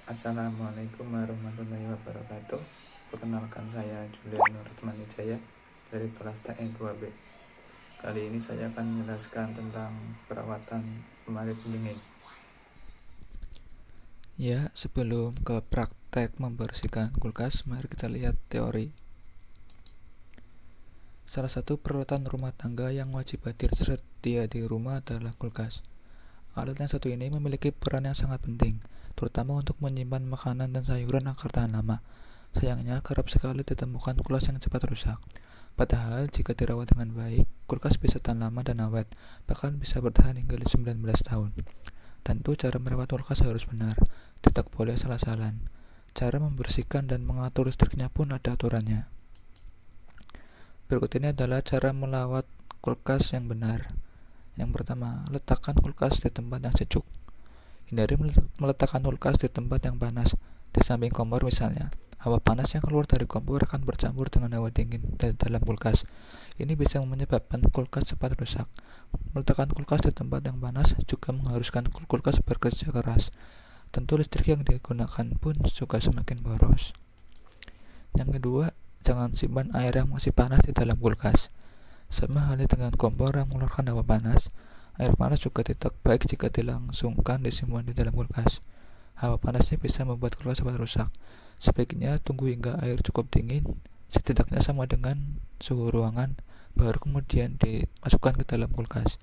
Assalamualaikum warahmatullahi wabarakatuh. Perkenalkan, saya Julian Nurmanijaya dari kelas TE 2B. Kali ini saya akan menjelaskan tentang perawatan lemari pendingin. Ya, sebelum ke praktek membersihkan kulkas, mari kita lihat teori. Salah satu peralatan rumah tangga yang wajib hadir tersedia di rumah adalah kulkas. Alat yang satu ini memiliki peran yang sangat penting, terutama untuk menyimpan makanan dan sayuran agar tahan lama. Sayangnya, kerap sekali ditemukan kulkas yang cepat rusak. Padahal, jika dirawat dengan baik, kulkas bisa tahan lama dan awet, bahkan bisa bertahan hingga 19 tahun. Tentu cara merawat kulkas harus benar, tidak boleh salah-salan. Cara membersihkan dan mengatur listriknya pun ada aturannya. Berikut ini adalah cara melawat kulkas yang benar. Yang pertama, letakkan kulkas di tempat yang sejuk. Hindari meletakkan kulkas di tempat yang panas, di samping kompor misalnya. Hawa panas yang keluar dari kompor akan bercampur dengan hawa dingin dari dalam kulkas. Ini bisa menyebabkan kulkas cepat rusak. Meletakkan kulkas di tempat yang panas juga mengharuskan kulkas bekerja keras. Tentu listrik yang digunakan pun juga semakin boros. Yang kedua, jangan simpan air yang masih panas di dalam kulkas. Sama halnya dengan kompor yang mengeluarkan hawa panas, air panas juga tidak baik jika dilangsungkan disimpan di dalam kulkas. Hawa panasnya bisa membuat kulkas cepat rusak. Sebaiknya tunggu hingga air cukup dingin, setidaknya sama dengan suhu ruangan, baru kemudian dimasukkan ke dalam kulkas.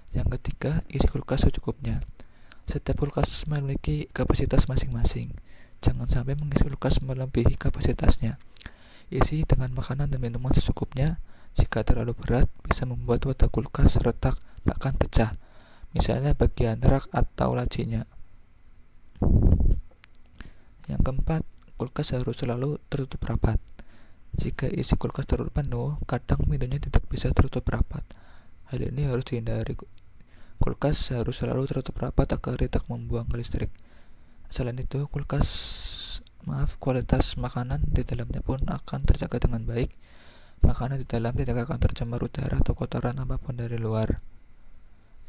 Yang ketiga, isi kulkas secukupnya. Setiap kulkas memiliki kapasitas masing-masing. Jangan sampai mengisi kulkas melebihi kapasitasnya. Isi dengan makanan dan minuman secukupnya. Jika terlalu berat, bisa membuat wadah kulkas retak, bahkan pecah. Misalnya bagian rak atau lacinya. Yang keempat, kulkas harus selalu tertutup rapat. Jika isi kulkas terlalu penuh, kadang pintunya tidak bisa tertutup rapat. Hal ini harus dihindari. Kulkas harus selalu tertutup rapat agar tidak membuang listrik. Selain itu, kualitas makanan di dalamnya pun akan terjaga dengan baik. Makanan di dalam tidak akan tercemar udara atau kotoran apapun dari luar.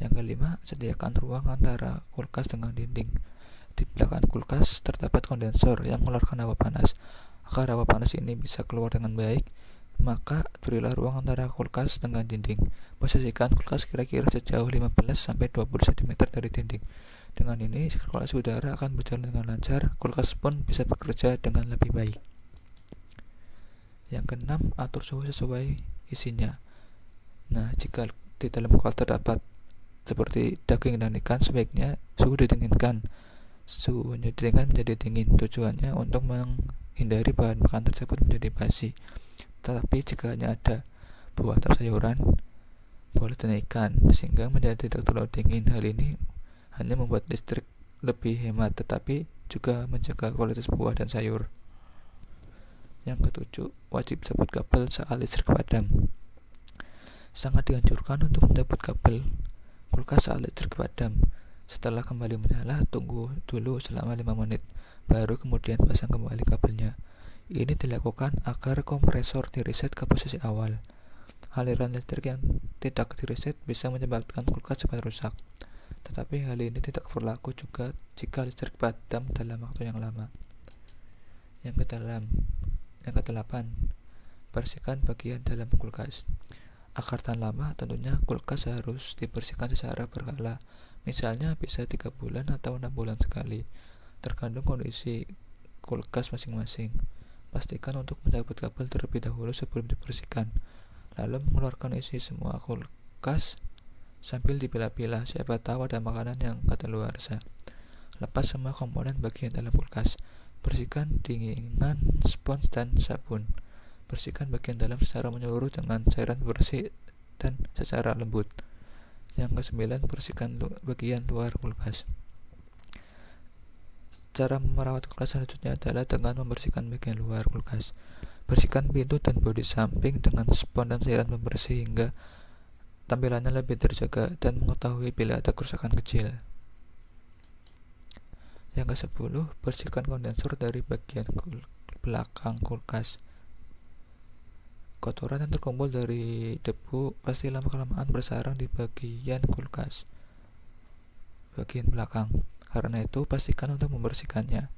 Yang kelima, sediakan ruang antara kulkas dengan dinding. Di belakang kulkas terdapat kondensor yang mengeluarkan hawa panas. Agar hawa panas ini bisa keluar dengan baik, maka berilah ruang antara kulkas dengan dinding. Posisikan kulkas kira-kira sejauh 15-20 cm dari dinding. Dengan ini, sirkulasi udara akan berjalan dengan lancar, kulkas pun bisa bekerja dengan lebih baik. Yang keenam, atur suhu sesuai isinya. Nah, jika di dalam kulkas terdapat seperti daging dan ikan, sebaiknya suhu didinginkan. Suhunya didinginkan menjadi dingin. Tujuannya untuk menghindari bahan makanan tersebut menjadi basi. Tetapi jika hanya ada buah atau sayuran, boleh dinaikkan sehingga menjadi tidak terlalu dingin. Hal ini hanya membuat listrik lebih hemat, tetapi juga menjaga kualitas buah dan sayur. Yang ketujuh, wajib cabut kabel saat listrik padam. Sangat dianjurkan untuk mencabut kabel kulkas saat listrik padam. Setelah kembali menyala, tunggu dulu selama 5 menit, baru kemudian pasang kembali kabelnya. Ini dilakukan agar kompresor direset ke posisi awal. Aliran listrik yang tidak direset bisa menyebabkan kulkas cepat rusak. Tetapi hal ini tidak berlaku juga jika listrik padam dalam waktu yang lama. Yang kedelapan, bersihkan bagian dalam kulkas. Agar tahan lama, tentunya kulkas harus dibersihkan secara berkala. Misalnya bisa 3 bulan atau 6 bulan sekali, tergantung kondisi kulkas masing-masing. Pastikan untuk mencabut kabel terlebih dahulu sebelum dibersihkan, lalu mengeluarkan isi semua kulkas sambil dipilah-pilah, siapa tahu ada makanan yang kadaluarsa. Lepas semua komponen bagian dalam kulkas. Bersihkan dingingan, spons, dan sabun. Bersihkan bagian dalam secara menyeluruh dengan cairan bersih dan secara lembut. Yang kesembilan, bersihkan bagian luar kulkas. Cara merawat kulkas selanjutnya adalah dengan membersihkan bagian luar kulkas. Bersihkan pintu dan bodi samping dengan spons dan cairan pembersih hingga tampilannya lebih terjaga dan mengetahui bila ada kerusakan kecil. Yang ke-10, bersihkan kondensor dari bagian belakang kulkas. Kotoran yang terkumpul dari debu pasti lama-kelamaan bersarang di bagian kulkas bagian belakang. Karena itu, pastikan untuk membersihkannya.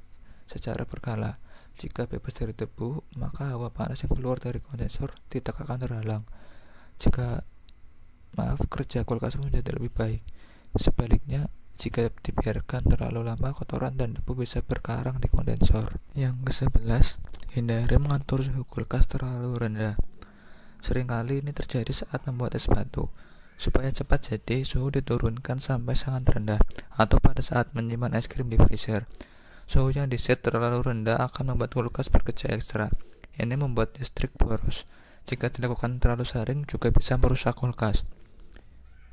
secara berkala. Jika bebas dari debu, maka hawa panas yang keluar dari kondensor tidak akan terhalang. Kerja kulkas menjadi lebih baik. Sebaliknya, jika dibiarkan terlalu lama, kotoran dan debu bisa berkarang di kondensor. Yang ke-11, hindari mengatur suhu kulkas terlalu rendah. Seringkali ini terjadi saat membuat es batu. Supaya cepat jadi, suhu diturunkan sampai sangat rendah, atau pada saat menyimpan es krim di freezer. Suhu yang diset terlalu rendah akan membuat kulkas bekerja ekstra. Ini membuat listrik boros. Jika dilakukan terlalu sering, juga bisa merusak kulkas.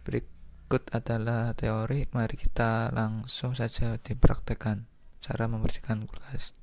Berikut adalah teori, mari kita langsung saja dipraktekkan cara membersihkan kulkas.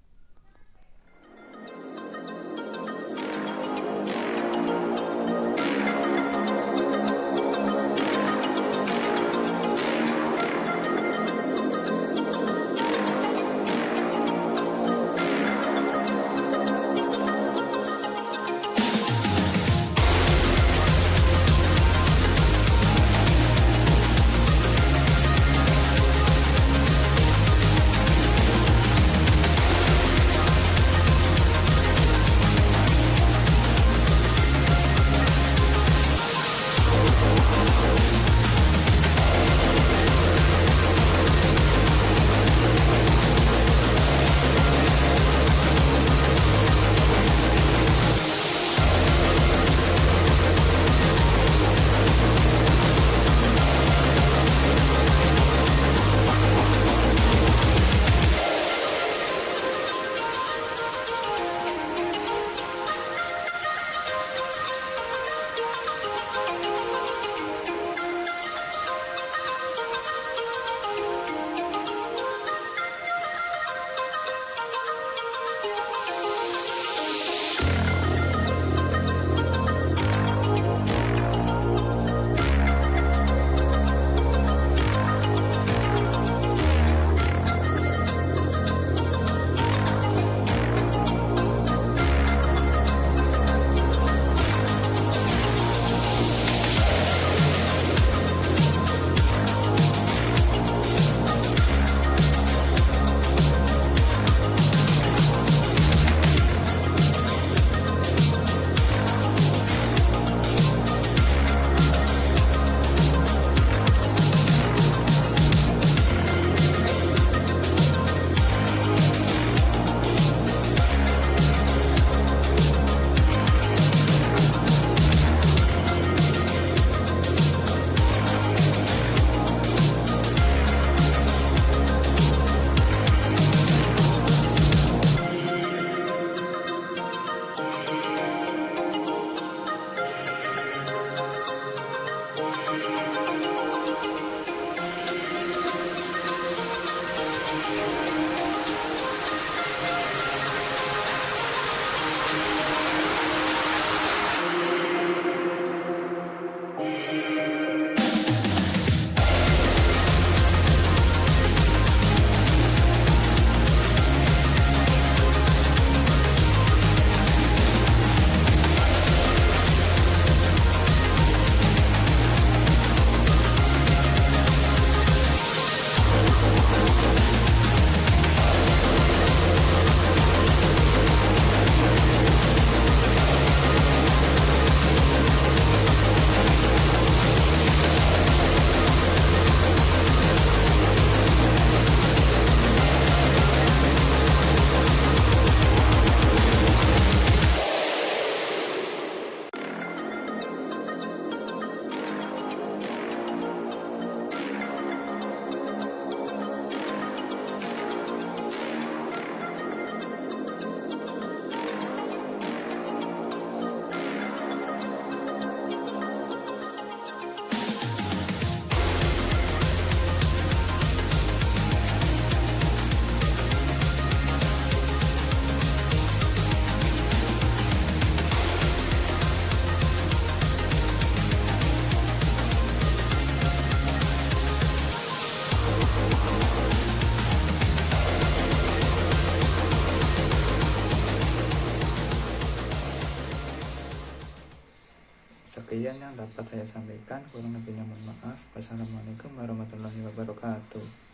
Sekian yang dapat saya sampaikan, kurang lebihnya mohon maaf. Wassalamualaikum warahmatullahi wabarakatuh.